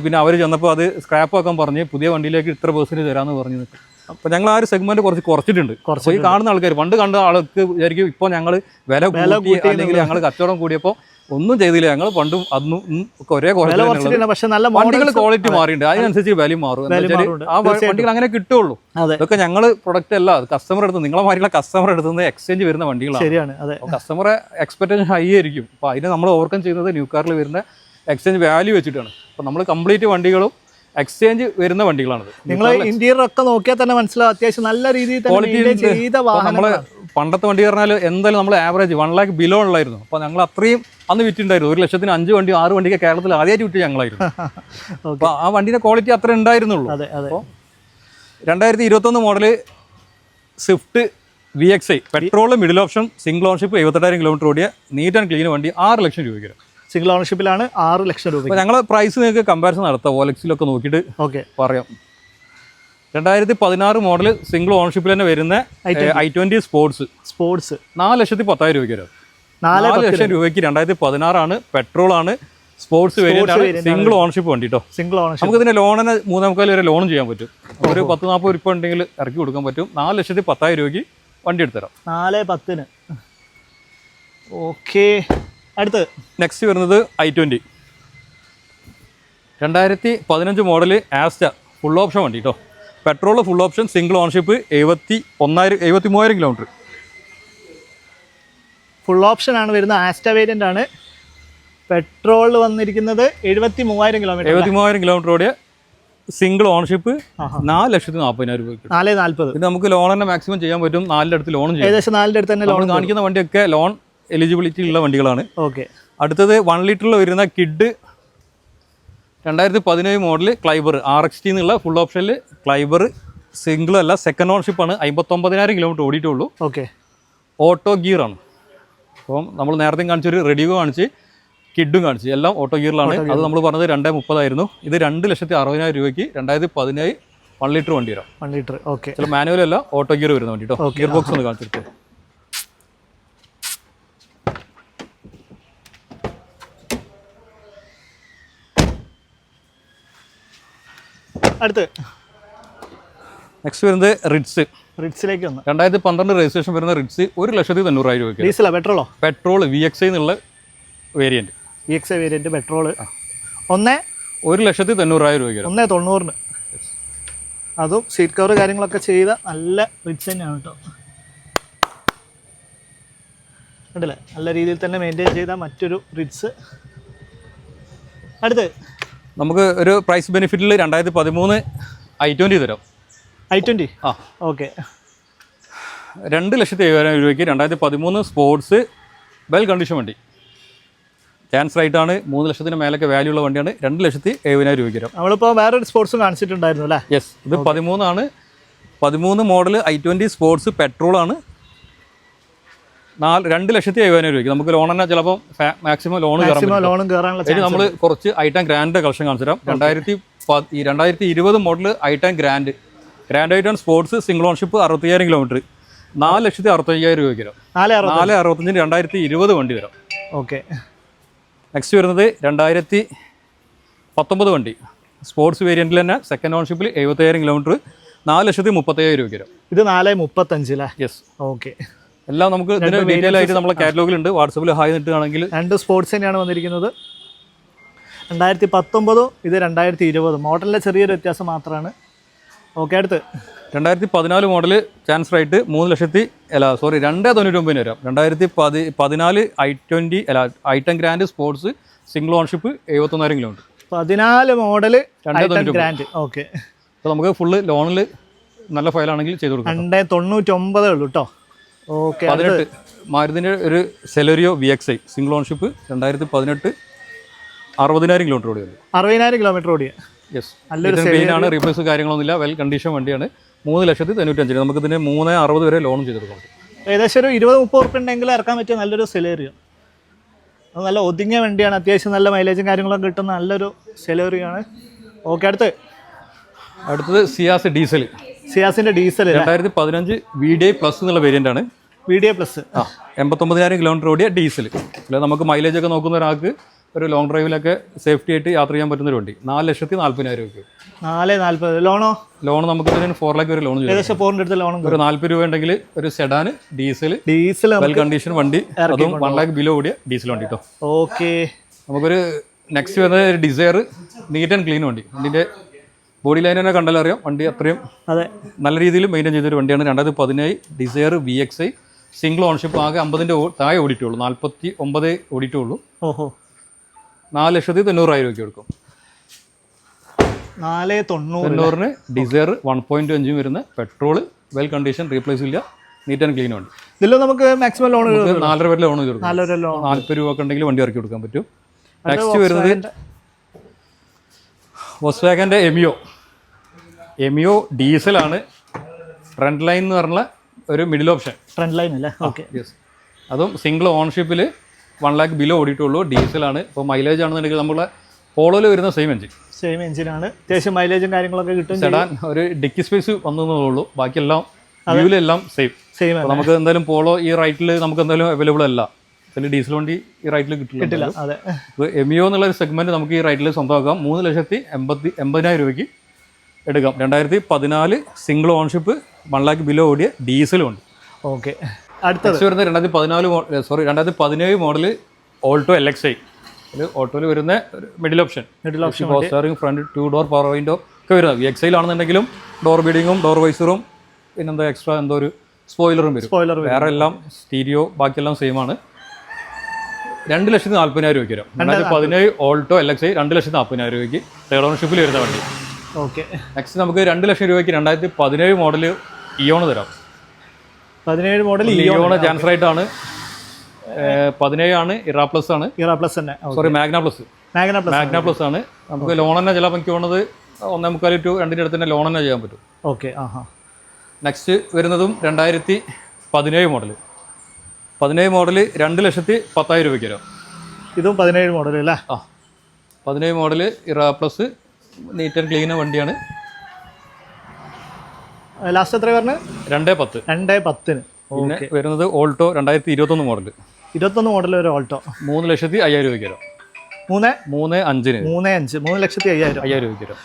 പിന്നെ അവർ ചെന്നപ്പോൾ അത് സ്ക്രാപ്പ് ആക്കാൻ പറഞ്ഞ് പുതിയ വണ്ടിയിലേക്ക് ഇത്ര % തരാമെന്ന് പറഞ്ഞു. അപ്പോൾ ഞങ്ങൾ ആ ഒരു സെഗ്മെന്റ് കുറച്ചിട്ടുണ്ട്. അപ്പോൾ ഈ കാണുന്ന ആൾക്കാർ പണ്ട് കണ്ട ആൾക്ക് വിചാരിക്കും ഇപ്പോൾ ഞങ്ങൾ വില കൂട്ടി അല്ലെങ്കിൽ ഞങ്ങൾ കച്ചവടം കൂടിയപ്പോൾ ഒന്നും ചെയ്തില്ല. ഞങ്ങൾ പണ്ടും അന്നും ഒരേ വണ്ടികൾ ക്വാളിറ്റി മാറിയിട്ടുണ്ട്, അതിനനുസരിച്ച് വില മാറും. ആ വണ്ടികൾ അങ്ങനെ കിട്ടുള്ളൂ. ഇതൊക്കെ ഞങ്ങൾ പ്രൊഡക്റ്റ് അല്ല, കസ്റ്റമർ എടുത്ത് നിങ്ങളെ മാറിയുള്ള കസ്റ്റമർ എടുത്തുന്നത് എക്സ്ചേഞ്ച് വരുന്ന വണ്ടികളാണ്. കസ്റ്റമറെ എക്സ്പെക്ടേഷൻ ഹൈ ആയിരിക്കും. അപ്പോൾ അതിന് നമ്മൾ ഓവർകം ചെയ്യുന്നത് ന്യൂ കാറിൽ വരുന്ന എക്സ്ചേഞ്ച് വാല്യൂ വെച്ചിട്ടാണ്. അപ്പോൾ നമ്മൾ കംപ്ലീറ്റ് വണ്ടികളും എക്സ്ചേഞ്ച് വരുന്ന വണ്ടികളാണ്. നിങ്ങൾ ഇന്റീരിയർ ഒക്കെ നോക്കിയാൽ തന്നെ മനസ്സിലാവും, അത്യാവശ്യം നല്ല രീതിയിൽ നമ്മള് പണ്ടത്തെ വണ്ടി പറഞ്ഞാൽ എന്തായാലും നമ്മൾ ആവറേജ് 1 lakh ബിലോ ഉള്ളായിരുന്നു. അപ്പോൾ ഞങ്ങൾ അത്രയും അന്ന് വിറ്റുണ്ടായിരുന്നു. 1 ലക്ഷത്തിന് 5 വണ്ടി 6 വണ്ടിക്ക് കേരളത്തിൽ ആദ്യമായിട്ട് വിറ്റ് ഞങ്ങളായിരുന്നു. അപ്പോൾ ആ വണ്ടിയുടെ ക്വാളിറ്റി അത്ര ഉണ്ടായിരുന്നുള്ളൂ. അപ്പോൾ 2021 model Swift VXI petrol middle option single ownership 78,000 kilometre ഓടിയ നീറ്റ് ആൻഡ് ക്ലീൻ വണ്ടി 6 ലക്ഷം രൂപയ്ക്ക്. സിംഗിൾ ഓണർഷിപ്പിലാണ് 6 ലക്ഷം രൂപ. ഞങ്ങൾ പ്രൈസ് നിങ്ങൾക്ക് കമ്പാരിസൺ നടത്താം, OLX-ലൊക്കെ നോക്കിയിട്ട് പറയാം. 2016 മോഡൽ സിംഗിൾ ഓണർഷിപ്പിൽ തന്നെ വരുന്ന i20 സ്പോർട്സ് 4,10,000 രൂപയ്ക്ക് വരും. 4 ലക്ഷം രൂപയ്ക്ക് 2016 പെട്രോൾ ആണ്, സ്പോർട്സ് വേരിയന്റ് ആണ്, സിംഗിൾ ഓണർഷിപ്പ് വണ്ടി കേട്ടോ. നമുക്ക് ഇതിന്റെ ലോണിന് 3.25 വരെ ലോണും ചെയ്യാൻ പറ്റും. ഒരു 10-40 രൂപ ഉണ്ടെങ്കിൽ ഇറക്കി കൊടുക്കാൻ പറ്റും. 4,10,000 രൂപയ്ക്ക് വണ്ടി എടുത്തുതരാം. 4,10,000. ഓക്കെ, അടുത്ത് നെക്സ്റ്റ് വരുന്നത് i20 2015 model Asta full option വണ്ടി കേട്ടോ. Petrol full option single ownership 73,000 kilometre. Full option ആണ് വരുന്നത്, ആസ്റ്റ വേരിയന്റ് ആണ്. പെട്രോൾ വന്നിരിക്കുന്നത് 73,000 കിലോമീറ്റർ. 73,000 കിലോമീറ്റർ ഓടിയ സിംഗിൾ ഓണർഷിപ്പ് 4,40,000 രൂപയ്ക്ക്. 4,40,000. ഇത് നമുക്ക് ലോൺ തന്നെ മാക്സിമം ചെയ്യാൻ പറ്റും. 4 അടുത്ത് ലോൺ ചെയ്യാം. ഏകദേശം 4 അടുത്ത് തന്നെ ലോൺ കാണിക്കുന്ന വണ്ടിയൊക്കെ ലോൺ എലിജിബിലിറ്റി ഉള്ള വണ്ടികളാണ്. ഓക്കെ, അടുത്തത് 1 ലിറ്ററിൽ വരുന്ന കിഡ് 2017 മോഡൽ ക്ലൈബർ RXT എന്നുള്ള ഫുൾ ഓപ്ഷനിൽ ക്ലൈബർ സിംഗിൾ അല്ല, സെക്കൻഡ് ഓണർഷിപ്പ് ആണ്. 59,000 കിലോമീറ്റർ ഓടിയിട്ടുള്ളൂ. ഓക്കെ, ഓട്ടോ ഗിയർ ആണ്. അപ്പം നമ്മൾ നേരത്തെ കാണിച്ചൊരു റെഡിയോ കാണിച്ച് കിഡും കാണിച്ച് എല്ലാം ഓട്ടോ ഗിയറിലാണ്. അത് നമ്മൾ പറഞ്ഞത് 2.30 ആയിരുന്നു. ഇത് 2,60,000 രൂപയ്ക്ക് 2017 1 ലിറ്റർ വണ്ടി വരാം. 1 ലിറ്റർ. ഓക്കെ, ചില മാനുവൽ അല്ല, ഓട്ടോ ഗിയർ വരുന്ന വണ്ടി കേട്ടോ. ഗിയർ ബോക്സ് ഒന്ന് കാണിച്ചിട്ട് അടുത്ത് നെക്സ്റ്റ് വരുന്നത് റിഡ്സിലേക്ക് വന്നു. 2012 രജിസ്ട്രേഷൻ വരുന്ന റിഡ്സ് 1,90,000 രൂപയ്ക്ക്. ഡീസലാ പെട്രോളോ? പെട്രോൾ VXI എന്നുള്ള വേരിയന്റ്. VXI വേരിയന്റ് പെട്രോൾ 1,90,000 രൂപയ്ക്ക്. 1,90,000. അതും സീറ്റ് കവർ കാര്യങ്ങളൊക്കെ ചെയ്ത നല്ല റിഡ്സ് തന്നെയാണ് കേട്ടോ. കണ്ടില്ലേ, നല്ല രീതിയിൽ തന്നെ മെയിൻറ്റെയിൻ ചെയ്ത മറ്റൊരു റിഡ്സ്. അടുത്ത് നമുക്ക് ഒരു പ്രൈസ് ബെനിഫിറ്റിൽ 2013 i20 തരാം. i20. ആ, ഓക്കെ. 2,70,000 രൂപയ്ക്ക് 2013 സ്പോർട്സ് വെൽ കണ്ടീഷൻ വണ്ടി. ചാൻസ് റൈറ്റ് ആണ്. 3 ലക്ഷത്തിന് മേലൊക്കെ വാല്യൂ ഉള്ള വണ്ടിയാണ്. 2,70,000 രൂപയ്ക്ക് തരാം. നമ്മളിപ്പോൾ വേറൊരു സ്പോർട്സും കാണിച്ചിട്ടുണ്ടായിരുന്നു അല്ലേ? യെസ്, ഇത് 13 ആണ്. 13 മോഡൽ i20 സ്പോർട്സ് പെട്രോൾ ആണ്. 2,70,000 രൂപയ്ക്ക് നമുക്ക് ലോൺ തന്നെ ചിലപ്പോൾ മാക്സിമം ലോൺ കയറാൻ. നമ്മൾ കുറച്ച് i10 ഗ്രാൻഡ് കളക്ഷൻ കാണിച്ചു തരാം. 2020 model i10 grand i10 sports single ownership 60,000 kilometre 4,65,000 രൂപയ്ക്ക് വരാം. 4,65,000 2020 വണ്ടി വരാം. ഓക്കെ, നെക്സ്റ്റ് വരുന്നത് 2019 വണ്ടി സ്പോർട്സ് വേരിയന്റിൽ തന്നെ സെക്കൻഡ് ഓൺഷിപ്പിൽ 70,000 കിലോമീറ്റർ 4,30,000 രൂപയ്ക്ക് വരാം. ഇത് 4,35 അല്ലേ? യെസ്. ഓക്കെ, എല്ലാം നമുക്ക് ഇതിന്റെ ഡീറ്റെയിൽ ആയിട്ട് നമ്മളെ കാറ്റലോഗിലുണ്ട്. വാട്സപ്പിൽ ഹായ് നിട്ടുകയാണെങ്കിൽ 2 സ്പോർട്സ് തന്നെയാണ് വന്നിരിക്കുന്നത്. 2019 ഇത് 2020 മോഡലിലെ ചെറിയൊരു വ്യത്യാസം മാത്രമാണ്. ഓക്കെ, അടുത്ത് 2014 മോഡൽ ചാൻസ് റൈറ്റ് 2,99,000 വരാം. 2014 i20 i10 grand sports single ownership 71,000 kilometre. 14 model grand. Okay, അപ്പോൾ നമുക്ക് ഫുള്ള് ലോണിൽ നല്ല ഫയലാണെങ്കിൽ ചെയ്ത് കൊടുക്കാം. 299 ഉള്ളൂ കേട്ടോ. ഓക്കെ, 18 മാരുതിൻ്റെ ഒരു Celerio VXI single ownership 2018 60,000 kilometre ഓടിയത്. 60,000 കിലോമീറ്റർ ഓടിയ. യെസ്, നല്ലൊരു പെയിനാണ്. റീപ്ലേസ് കാര്യങ്ങളൊന്നുമില്ല. വെൽ കണ്ടീഷൻ വണ്ടിയാണ്. 3,95,000 നമുക്ക് ഇതിന് 3,60 വരെ ലോൺ ചെയ്ത് കൊടുക്കാം. ഏകദേശം ഒരു 20-30 ഉറുപ്പിക ഉണ്ടെങ്കിൽ ഇറക്കാൻ പറ്റിയ നല്ലൊരു സെലേറിയോ. അത് നല്ല ഒതുങ്ങിയ വണ്ടിയാണ്. അത്യാവശ്യം നല്ല മൈലേജും കാര്യങ്ങളൊക്കെ കിട്ടുന്ന നല്ലൊരു സെലേറിയോ ആണ്. ഓക്കെ, അടുത്തത് സിയാസ് ഡീസൽ. സിയാസിന്റെ ഡീസൽ 2015 VDI പ്ലസ് എന്നുള്ള വേരിയന്റ് ആണ്. VDI പ്ലസ് 89,000 കിലോമീറ്റർ ഓടിയ ഡീസൽ. അല്ല, നമുക്ക് മൈലേജ് ഒക്കെ നോക്കുന്ന ഒരാൾക്ക് ഒരു ലോങ് ഡ്രൈവിലൊക്കെ സേഫ്റ്റി ആയിട്ട് യാത്ര ചെയ്യാൻ പറ്റുന്ന ഒരു വണ്ടി 4,40,000 രൂപയ്ക്ക്. 4,40,000 ലോണോ? ലോൺ നമുക്ക് 4 lakh വരെ ലോൺ ഏകദേശം 4 അടുത്ത് ലോൺ ഒരു 40 രൂപ ഉണ്ടെങ്കിൽ ഒരു സെഡാൻ ഡീസൽ വെൽ കണ്ടീഷൻ വണ്ടി, അതും 1 lakh ബിലോ ഓടിയ ഡീസൽ വണ്ടി കേട്ടോ. ഓക്കെ. നമുക്കൊരു നെക്സ്റ്റ് വരുന്നത് ഒരു ഡിസയർ, നീറ്റ് ആൻഡ് ക്ലീൻ വണ്ടി. വണ്ടിൻ്റെ ബോഡി ലൈൻ തന്നെ കണ്ടാലും അറിയാം വണ്ടി അത്രയും നല്ല രീതിയിൽ മെയിൻറ്റെയിൻ ചെയ്തൊരു വണ്ടിയാണ്. 2017 ഡിസയർ VXI, സിംഗിൾ ഓൺഷിപ്പ്, ആകെ 50ന്റെ താഴെ ഓടിയിട്ടുള്ളൂ, 49 ഓടിയിട്ടുള്ളൂ. ഓഹോ. 4,90,000 രൂപയ്ക്ക് കൊടുക്കും. 4,90,000 ഡിസയർ 1.5 വരുന്ന പെട്രോൾ, വെൽ കണ്ടീഷൻ, റീപ്ലേസ് ഇല്ല, നീറ്റ് ആൻഡ് ക്ലീൻ വണ്ടി. ഇതിൽ നമുക്ക് മാക്സിമം ലോൺ 4 വരെ ലോൺ കൊടുക്കും. 40 രൂപ ഒക്കെ ഉണ്ടെങ്കിൽ വണ്ടി ഇറക്കി കൊടുക്കാൻ പറ്റും. നെക്സ്റ്റ് വരുന്നത് വോക്സ്വാഗൻ്റെ എമിയോ ഡീസലാണ്. ഫ്രണ്ട് ലൈൻ എന്ന് പറഞ്ഞ ഒരു മിഡിൽ ഓപ്ഷൻ. ഫ്രണ്ട് ലൈൻ അല്ലേ? ഓക്കെ. യെസ്. അതും സിംഗിൾ ഓൺഷിപ്പിൽ 1 lakh ബിലോ ഓടിയിട്ടുള്ളൂ, ഡീസലാണ്. ഇപ്പോൾ മൈലേജ് ആണെന്നുണ്ടെങ്കിൽ നമ്മളെ പോളോയിൽ വരുന്ന സെയിം എഞ്ചിനാണ്. അത്യാവശ്യം മൈലേജും കാര്യങ്ങളൊക്കെ കിട്ടും. സെഡാൻ ഒരു ഡിക്കി സ്പേസ് വന്നതേ ബാക്കിയെല്ലാം വ്യൂലെല്ലാം സെയിം. നമുക്ക് എന്തായാലും പോളോ ഈ റൈറ്റിൽ നമുക്ക് എന്തായാലും അവൈലബിൾ അല്ല. ചില ഡീസൽ വണ്ടി ഈ റൈറ്റിൽ കിട്ടില്ല. ഇപ്പോൾ എമിയോ എന്നുള്ള ഒരു സെഗ്മെന്റ് നമുക്ക് ഈ റൈറ്റിൽ സ്വന്തമാക്കാം. 3,80,000 രൂപയ്ക്ക് എടുക്കാം. 2014 സിംഗിൾ ഓൺഷിപ്പ്, 1 lakh ബിലോ ഓടിയ ഡീസലും ഉണ്ട്. ഓക്കെ. അടുത്തത് വരുന്നത് 2017 മോഡൽ ഓൾട്ടോ LXI. ഓട്ടോയിൽ വരുന്ന middle option, steering, front 2 door power window ഒക്കെ വരുന്നത്. VXI-ലാണെന്നുണ്ടെങ്കിലും ഡോർ ബീഡിങ്ങും ഡോർ വൈസറും പിന്നെന്താ എക്സ്ട്രാ എന്തോ ഒരു സ്പോയിലറും വരും. വേറെ എല്ലാം സ്റ്റീരിയോ, ബാക്കിയെല്ലാം സെയിം ആണ്. 2,40,000 രൂപയ്ക്ക് വരും. 2017 ഓൾട്ടോ LXI 2,40,000 രൂപയ്ക്ക് തേർഡ് ഓണർഷിപ്പിൽ വരുന്ന വണ്ടി. ഓക്കെ. നെക്സ്റ്റ് നമുക്ക് 2 ലക്ഷം രൂപയ്ക്ക് 2017 മോഡൽ ഇയോൺ തരാം. 17 മോഡൽ ഇയോൺ ചാൻസ് റൈറ്റ് ആണ്. 17 ആണ്. ഇറാ പ്ലസ് ആണ്. സോറി, മാഗ്ന പ്ലസ് ആണ്. നമുക്ക് ലോൺ തന്നെ ചിലപ്പോൾ എനിക്ക് തോന്നുന്നത് 1.25 to 2 അടുത്ത് തന്നെ ലോൺ തന്നെ ചെയ്യാൻ പറ്റും. ഓക്കെ. നെക്സ്റ്റ് വരുന്നതും 2017 മോഡൽ 2,10,000 രൂപയ്ക്ക് വരാം. ഇതും 17 മോഡൽ അല്ലേ? 17 model Era plus, neat and clean വണ്ടിയാണ്. ലാസ്റ്റ് എത്ര പറഞ്ഞത്? 2,10,000. പിന്നെ വരുന്നത് ഓൾട്ടോ 2021 മോഡൽ. 21 മോഡൽ ഒരു ഓൾട്ടോ 3,05,000 രൂപയ്ക്ക് വരാം. 3,05,000 3,05,000 രൂപയ്ക്ക് വരാം.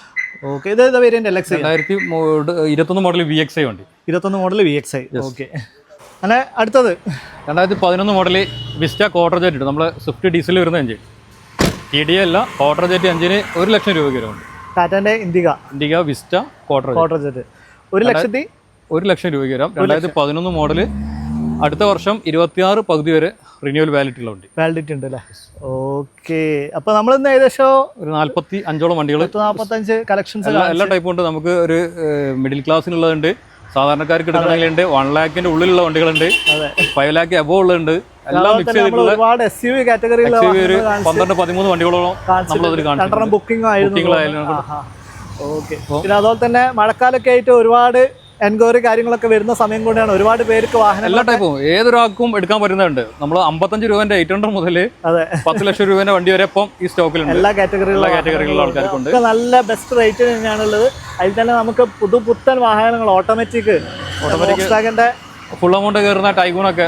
ഓക്കെ. ഇത് വേരിയന്റ് LXI 2021 മോഡൽ VXI വണ്ടി. 21 മോഡൽ VXI. ഓക്കെ. അങ്ങനെ അടുത്തത് 2011 മോഡൽ വിസ്റ്റ ക്വാർട്ടർ ജെറ്റ്. നമ്മൾ സ്വിഫ്റ്റ് ഡീസൽ വരുന്ന എഞ്ചിൻ, TDI അല്ല, ക്വാർട്ടർ ജെറ്റ് എഞ്ചിന് 1 ലക്ഷം രൂപയ്ക്ക് വരുന്നുണ്ട്. ടാറ്റാന്റെ ഇൻഡിക വിസ്റ്റ ക്വാർട്ടർ ജെറ്റ് 1 ലക്ഷം രൂപയ്ക്ക് വരാം. 2011 മോഡൽ. അടുത്ത വർഷം 26 പകുതി വരെ റിന്യൂവൽ വാലിഡിറ്റി ഉള്ള വണ്ടി. വാലിഡിറ്റി ഉണ്ട് അല്ലേ? ഓക്കെ. അപ്പോൾ നമ്മളിന്ന് ഏകദേശം ഒരു 45 വണ്ടികൾ, 45 കളക്ഷൻസ് എല്ലാ ടൈപ്പും ഉണ്ട്. നമുക്ക് ഒരു മിഡിൽ ക്ലാസ്സിനുള്ളതുണ്ട്, സാധാരണക്കാർക്ക് എടുക്കണമെങ്കിലുണ്ട്, 1 lakhന്റെ ഉള്ളിലുള്ള വണ്ടികളുണ്ട്, 5 lakh എബോ ഉള്ളുണ്ട്. എല്ലാം മിക്സ് ചെയ്തിട്ടുള്ള ഒരുപാട് SUV കാറ്റഗറിയിൽ 12-13 വണ്ടികളോളം നമ്മളതിൽ കാണിച്ചു. ബുക്കിംഗ് ആയിരുന്നു. ഓക്കെ. പിന്നെ അതുപോലെ തന്നെ മഴക്കാലൊക്കെ ആയിട്ട് ഒരുപാട് എൻക്വയറി കാര്യങ്ങളൊക്കെ വരുന്ന സമയം കൊണ്ടാണ് ഒരുപാട് പേർക്ക് വാഹനം, എല്ലാ ടൈപ്പും ഏതൊരാൾക്കും എടുക്കാൻ പറ്റുന്നുണ്ട്. നമ്മൾ 55 രൂപന്റെ 800 മുതൽ 10 ലക്ഷം രൂപന്റെ വണ്ടി വരെ ഇപ്പം ഈ സ്റ്റോക്കിലുണ്ട്. എല്ലാ കാറ്റഗറിയിലുള്ള ആൾക്കാർക്കുണ്ട്. നല്ല ബെസ്റ്റ് റേറ്റ് തന്നെയാണുള്ളത്. അതിൽ തന്നെ നമുക്ക് പുതുപുത്തൻ വാഹനങ്ങൾ ഓട്ടോമാറ്റിക് ഫുൾ എമൗണ്ട് കയറുന്ന ടൈഗൂണൊക്കെ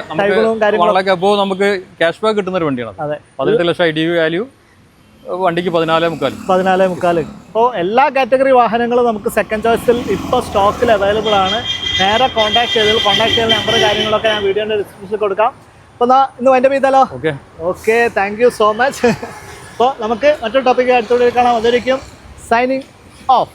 നമുക്ക് ക്യാഷ് ബാക്ക് കിട്ടുന്ന ഒരു വണ്ടിയാണ്. 18 ലക്ഷം IDV വാല്യൂ, വണ്ടിക്ക് 14,300. അപ്പോൾ എല്ലാ കാറ്റഗറി വാഹനങ്ങളും നമുക്ക് സെക്കൻഡ് ചോയ്സിൽ ഇപ്പോൾ സ്റ്റോക്കിൽ അവൈലബിൾ ആണ്. നേരെ കോൺടാക്ട് ചെയ്യുന്ന നമ്പർ കാര്യങ്ങളൊക്കെ ഞാൻ വീഡിയോൻ്റെ ഡിസ്ക്രിപ്ഷനിൽ കൊടുക്കാം. അപ്പോൾ ഇന്ന് എൻ്റെ ചെയ്താലോ? Okay. Thank you so much. അപ്പോൾ നമുക്ക് മറ്റൊരു ടോപ്പിക്ക് അടുത്തോടെ കാണാം. അതായിരിക്കും സൈനിങ് ഓഫ്.